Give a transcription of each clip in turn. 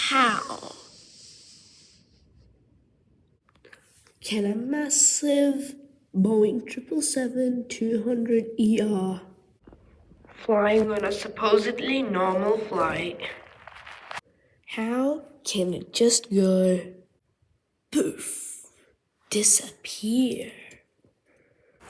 How can a massive Boeing 777-200ER flying on a supposedly normal flight, how can it just go poof, disappear?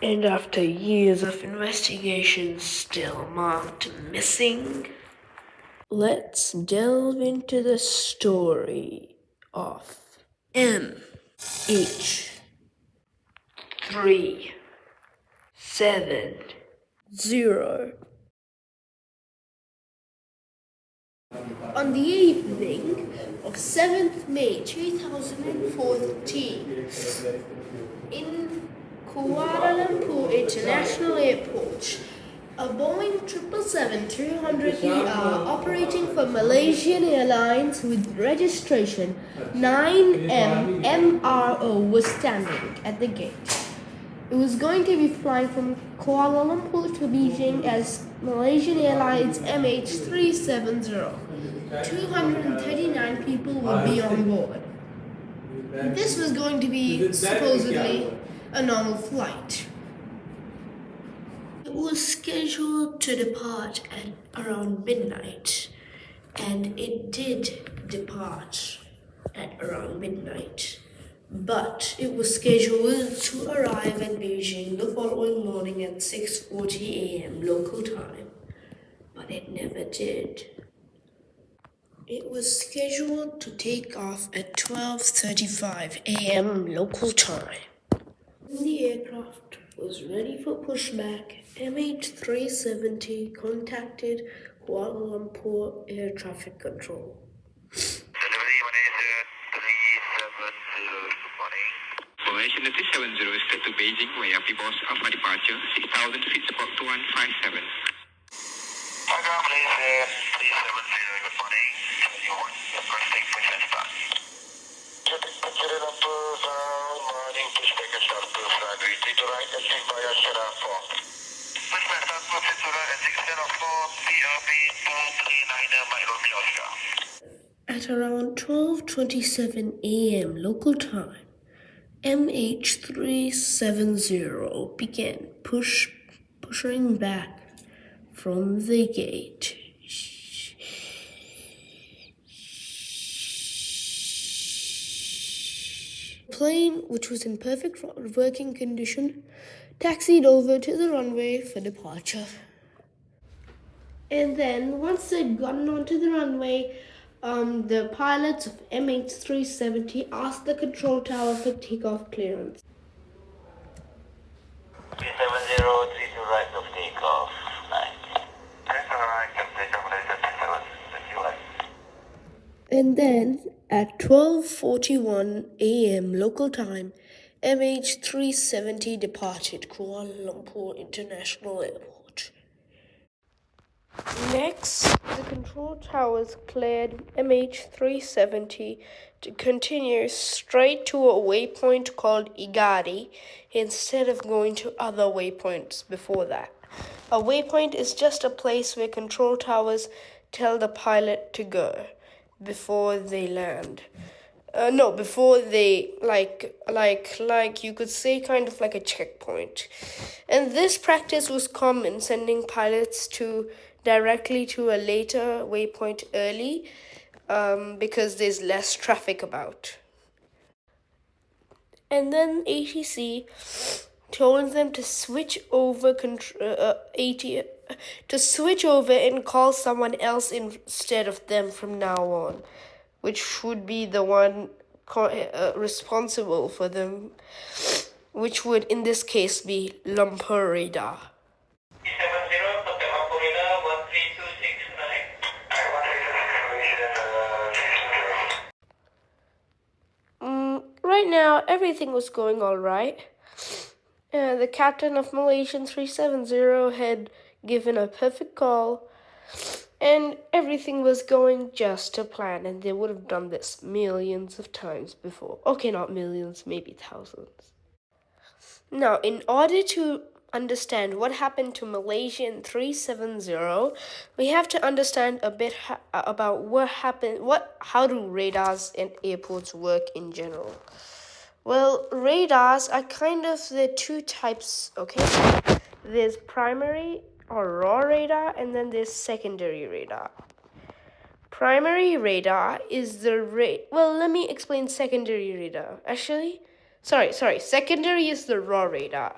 And after years of investigation still marked missing? Let's delve into the story of MH370. On the evening of 7th May 2014, in Kuala Lumpur International Airport, a Boeing 777-200ER operating for Malaysian Airlines with registration 9MMRO was standing at the gate. It was going to be flying from Kuala Lumpur to Beijing as Malaysian Airlines MH370. 239 people would be on board. This was going to be supposedly a normal flight. It was scheduled to depart at around midnight, and it did depart at around midnight. But it was scheduled to arrive at Beijing the following morning at 6:40 a.m. local time, but it never did. It was scheduled to take off at 12:35 a.m. local time. When the aircraft was ready for pushback, MH370 contacted Kuala Lumpur Air Traffic Control. Delivery Malaysia 370, good morning. Malaysia 370 is set to Beijing via Pibos Alpha departure, 6,000 feet, squawk 2157. Malaysia 370, good morning. You want requesting push and start. Kuala Lumpur, morning, pushback and start to runway 3 to right, exit via Sierra 4. Pushback start to right, exit Sierra 4, BRB 239 Mike Romeo Oscar. At around 12:27 a.m. local time, MH370 began pushing back from the gate. The plane, which was in perfect working condition, taxied over to the runway for departure. And then, once they'd gotten onto the runway, the pilots of MH370 asked the control tower for takeoff clearance. 370, 3 to right of takeoff. Nice. 3 to right of takeoff, Malaysia 37, And then, at 12:41 a.m. local time, MH370 departed Kuala Lumpur International Airport. Next, the control towers cleared MH370 to continue straight to a waypoint called Igadi instead of going to other waypoints before that. A waypoint is just a place where control towers tell the pilot to go before they land. Before they like you could say kind of like a checkpoint. And this practice was common, sending pilots directly to a later waypoint early, because there's less traffic about. And then ATC told them to switch over and call someone else instead of them from now on, which would be the one responsible for them, which would in this case be Lumpur Radar. 370, contact Lumpur Radar 13269. Right now, everything was going all right. The captain of Malaysian 370 had given a perfect call, and everything was going just to plan, and they would have done this millions of times before. Okay, not millions, maybe thousands. Now, in order to understand what happened to Malaysian 370, we have to understand a bit about what happened, how do radars and airports work in general. Well, radars are kind of the two types, okay? There's primary or raw radar, and then there's secondary radar. Primary radar is well, let me explain secondary radar. Actually, sorry, secondary is the raw radar.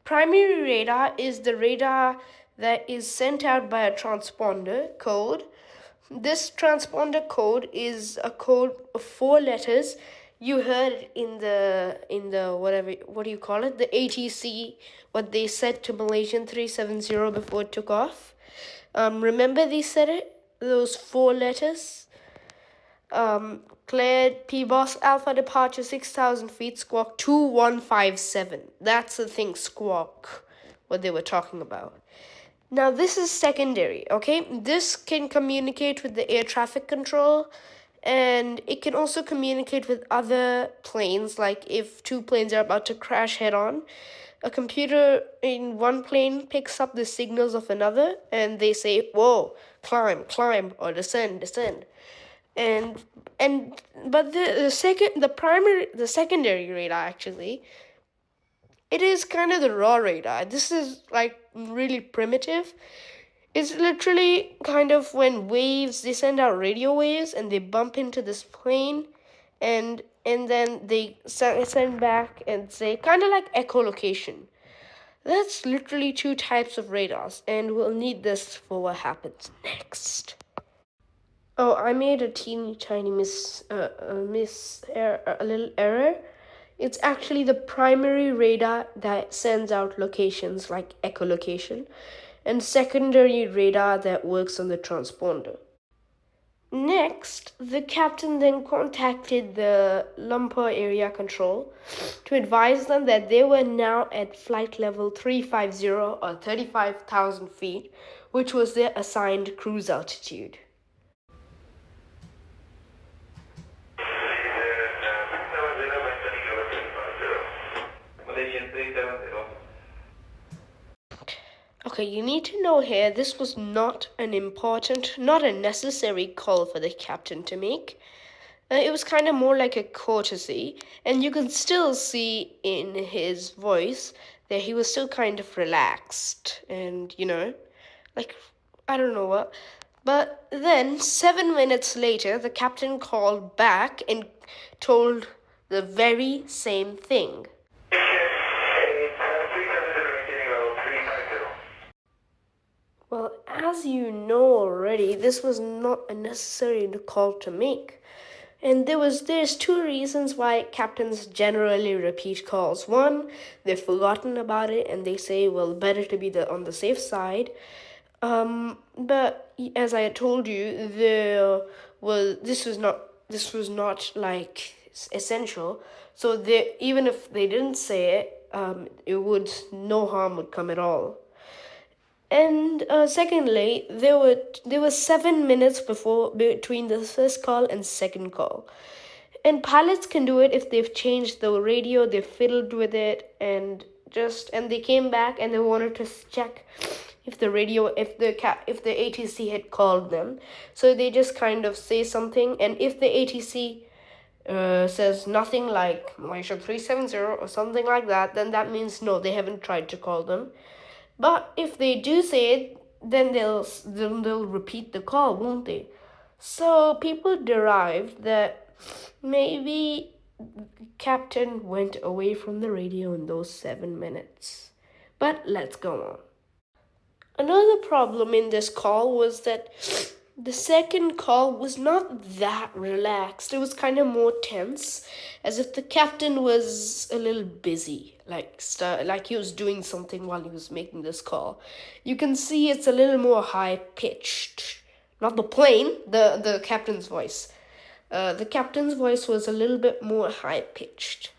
Primary radar is the radar that is sent out by a transponder code. This transponder code is a code of 4 letters. You heard it in the whatever, what do you call it? The ATC, what they said to Malaysian 370 before it took off. Remember they said it? Those 4 letters? Cleared PBOS Alpha departure 6,000 feet, squawk 2157. That's the thing, squawk, what they were talking about. Now this is secondary, okay? This can communicate with the air traffic control, and it can also communicate with other planes, like if 2 planes are about to crash head on. A computer in one plane picks up the signals of another, and they say, whoa, climb, or descend. But the secondary radar, actually, it is kind of the raw radar. This is like really primitive. It's literally kind of when they send out radio waves and they bump into this plane, and then they send back and say, kind of like echolocation. That's literally 2 types of radars, and we'll need this for what happens next. Oh, I made a teeny tiny a little error. It's actually the primary radar that sends out locations like echolocation, and secondary radar that works on the transponder. Next, the captain then contacted the Lumpur area control to advise them that they were now at flight level 350 or 35,000 feet, which was their assigned cruise altitude. Okay, you need to know here, this was not a necessary call for the captain to make. It was kind of more like a courtesy, and you can still see in his voice that he was still kind of relaxed, and I don't know what. But then, 7 minutes later, the captain called back and told the very same thing. Well, as you know already, this was not a necessary call to make. And there's 2 reasons why captains generally repeat calls. One, they've forgotten about it and they say, well, better to be on the safe side. But as I told you, this was not like essential. So even if they didn't say it, no harm would come at all. And secondly, there were 7 minutes between the first call and second call. And pilots can do it if they've changed the radio, they've fiddled with it, and they came back and they wanted to check if the ATC had called them. So they just kind of say something, and if the ATC says nothing like Malaysia 370 or something like that, then that means no, they haven't tried to call them. But if they do say it, then they'll repeat the call, won't they? So people derived that maybe captain went away from the radio in those 7 minutes. But let's go on. Another problem in this call was that the second call was not that relaxed. It was kind of more tense, as if the captain was a little busy, like he was doing something while he was making this call. You can see it's a little more high-pitched. Not the plane, the captain's voice. The captain's voice was a little bit more high-pitched.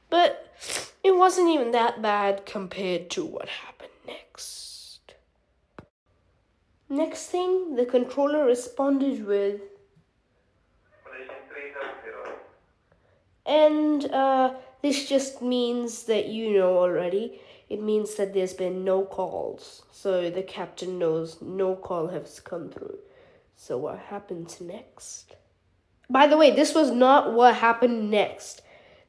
But it wasn't even that bad compared to what happened next. Next thing, the controller responded with, and this just means that you know already, it means that there's been no calls. So the captain knows no call has come through. So what happens next? By the way, this was not what happened next.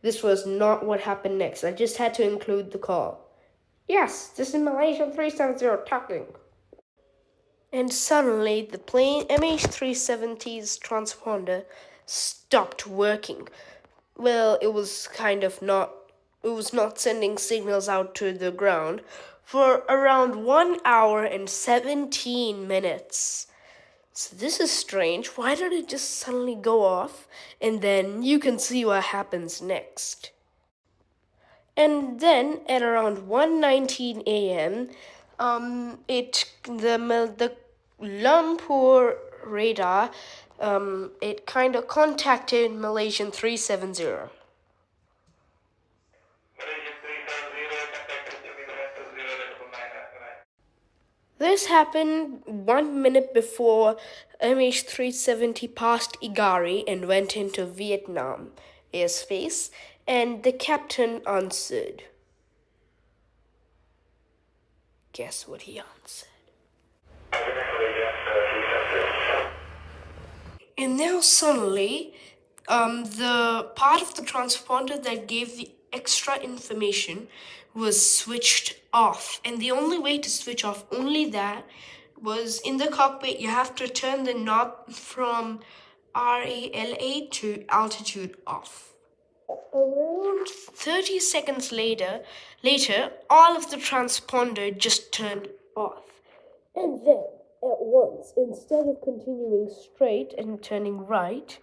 This was not what happened next. I just had to include the call. Yes, this is Malaysian 370 talking. And suddenly, the plane MH370's transponder stopped working. Well, it was not sending signals out to the ground for around 1 hour and 17 minutes. So this is strange. Why did it just suddenly go off? And then you can see what happens next. And then at around 1:19 a.m., the Lumpur radar it kind of contacted Malaysian 370. This happened 1 minute before MH370 passed Igari and went into Vietnam airspace, and the captain answered. Guess what he answered? And now suddenly, the part of the transponder that gave the extra information was switched off. And the only way to switch off only that was in the cockpit. You have to turn the knob from RALA to altitude off. Around 30 seconds later, all of the transponder just turned off. And then, at once, instead of continuing straight and turning right,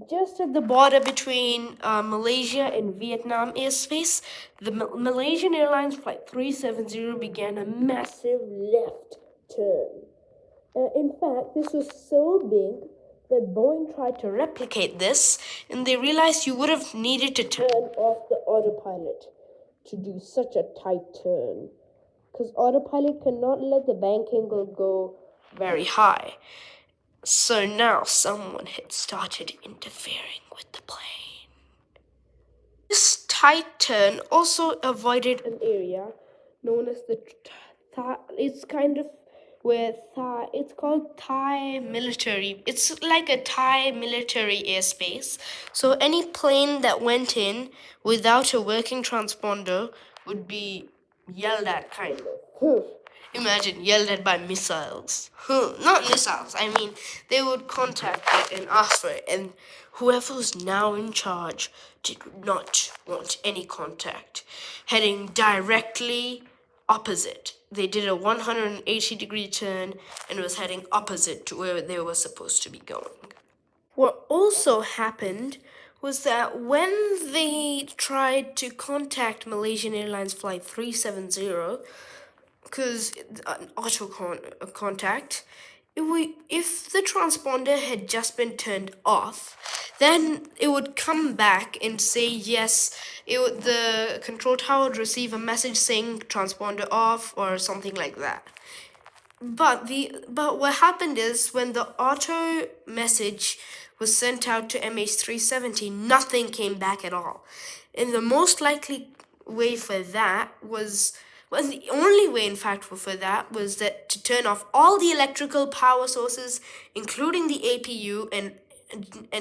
just at the border between Malaysia and Vietnam airspace, the Malaysian Airlines Flight 370 began a massive left turn. In fact, this was so big that Boeing tried to replicate this, and they realized you would have needed to turn off the autopilot to do such a tight turn. Because autopilot cannot let the bank angle go very high. So now someone had started interfering with the plane. This tight turn also avoided an area known as it's called Thai military. It's like a Thai military airspace. So any plane that went in without a working transponder would be yelled at, kind of. Imagine yelled at by missiles. Not missiles, I mean, they would contact it and ask for it. And whoever was now in charge did not want any contact. Heading directly opposite. They did a 180-degree turn and was heading opposite to where they were supposed to be going. What also happened was that when they tried to contact Malaysian Airlines Flight 370, because contact, if the transponder had just been turned off, then it would come back and say yes. The control tower would receive a message saying transponder off or something like that. But what happened is when the auto message was sent out to MH370, nothing came back at all. And the most likely way for that was, well, the only way, in fact, for that was that to turn off all the electrical power sources, including the APU and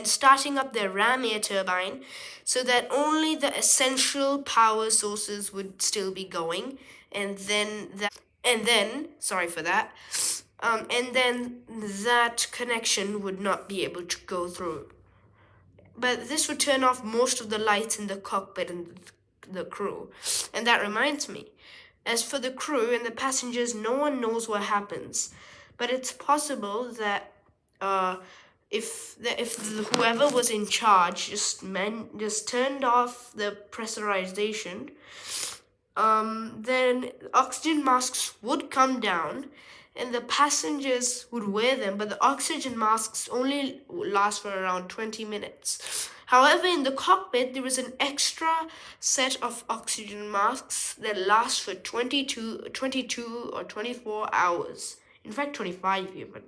starting up their ram air turbine, so that only the essential power sources would still be going, and then sorry for that, and then that connection would not be able to go through. But this would turn off most of the lights in the cockpit and the crew. And that reminds me, as for the crew and the passengers, no one knows what happens. But it's possible that if whoever was in charge just turned off the pressurization, then oxygen masks would come down and the passengers would wear them, but the oxygen masks only last for around 20 minutes. However, in the cockpit, there is an extra set of oxygen masks that last for 22 or 24 hours. In fact, 25 even.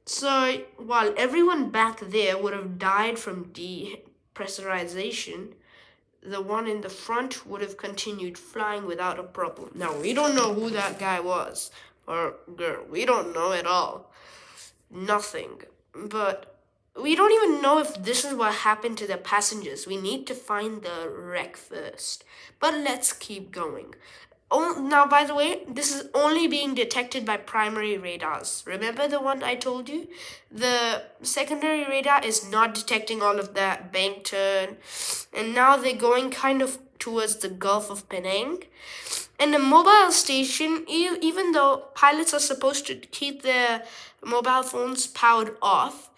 So while everyone back there would have died from depressurization, the one in the front would have continued flying without a problem. Now, we don't know who that guy was, or girl. We don't know at all. Nothing. But we don't even know if this is what happened to the passengers. We need to find the wreck first. But let's keep going. Oh, now, by the way, this is only being detected by primary radars. Remember the one I told you? The secondary radar is not detecting all of that bank turn. And now they're going kind of towards the Gulf of Penang. And the mobile station, even though pilots are supposed to keep their mobile phones powered off,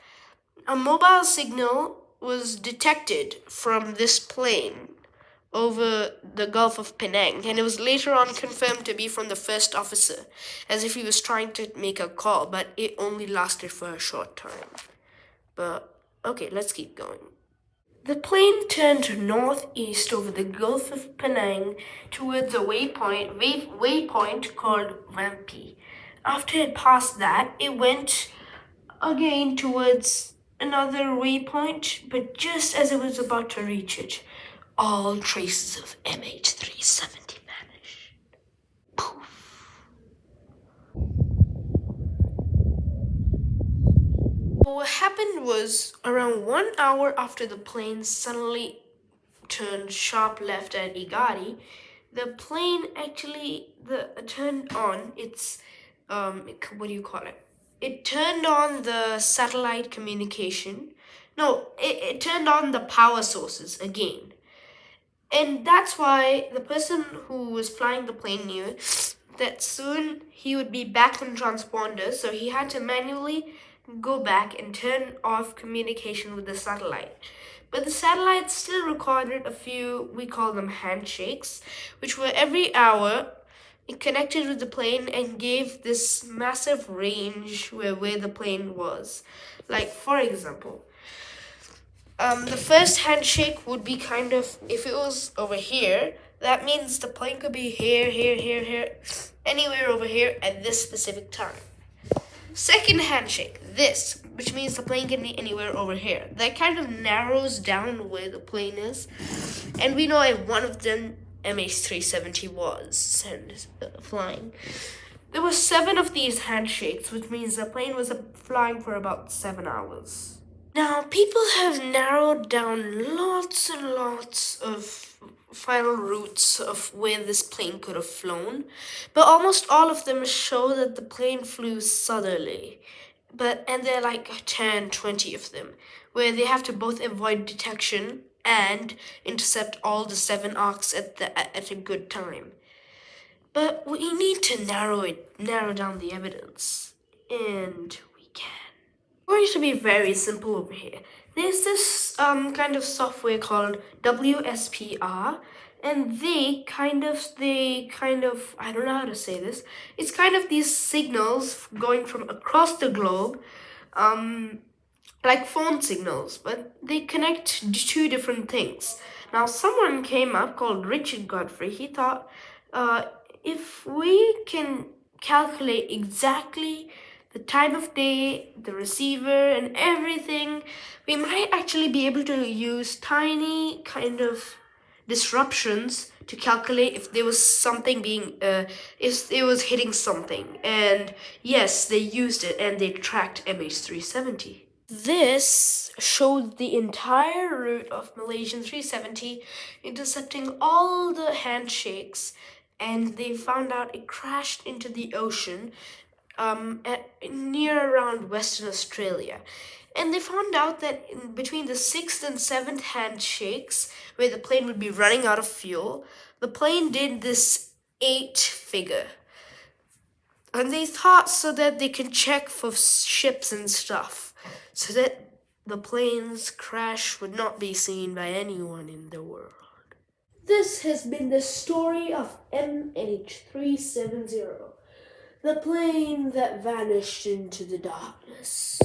a mobile signal was detected from this plane over the Gulf of Penang, and it was later on confirmed to be from the first officer, as if he was trying to make a call, but it only lasted for a short time. But, okay, let's keep going. The plane turned northeast over the Gulf of Penang towards a waypoint called Rampi. After it passed that, it went again towards another waypoint, but just as it was about to reach it, all traces of MH370 vanished. Poof. What happened was, around 1 hour after the plane suddenly turned sharp left at Igari, the plane actually turned on its what do you call it? It turned on the satellite communication. No, it turned on the power sources again. And that's why the person who was flying the plane knew that soon he would be back on transponder, so he had to manually go back and turn off communication with the satellite. But the satellite still recorded a few, we call them handshakes, which were every hour. It connected with the plane and gave this massive range where the plane was. Like, for example, the first handshake would be kind of, if it was over here, that means the plane could be here, anywhere over here at this specific time. Second handshake, this, which means the plane can be anywhere over here. That kind of narrows down where the plane is. And we know one of them, MH370, was flying. There were 7 of these handshakes, which means the plane was flying for about 7 hours. Now, people have narrowed down lots and lots of final routes of where this plane could have flown, but almost all of them show that the plane flew southerly. And there are like 10, 20 of them, where they have to both avoid detection and intercept all the 7 arcs at a good time. But we need to narrow down the evidence, and we can. We're going to be very simple over here. There's this kind of software called WSPR, and they kind of, I don't know how to say this. It's kind of these signals going from across the globe, like phone signals, but they connect to 2 different things. Now, someone came up called Richard Godfrey. He thought, if we can calculate exactly the time of day, the receiver, and everything, we might actually be able to use tiny kind of disruptions to calculate if there was something if it was hitting something. And yes, they used it and they tracked MH370. This showed the entire route of Malaysian 370, intercepting all the handshakes, and they found out it crashed into the ocean near around Western Australia. And they found out that between the 6th and 7th handshakes, where the plane would be running out of fuel, the plane did this 8 figure. And they thought so that they can check for ships and stuff, so that the plane's crash would not be seen by anyone in the world. This has been the story of MH370. The plane that vanished into the darkness.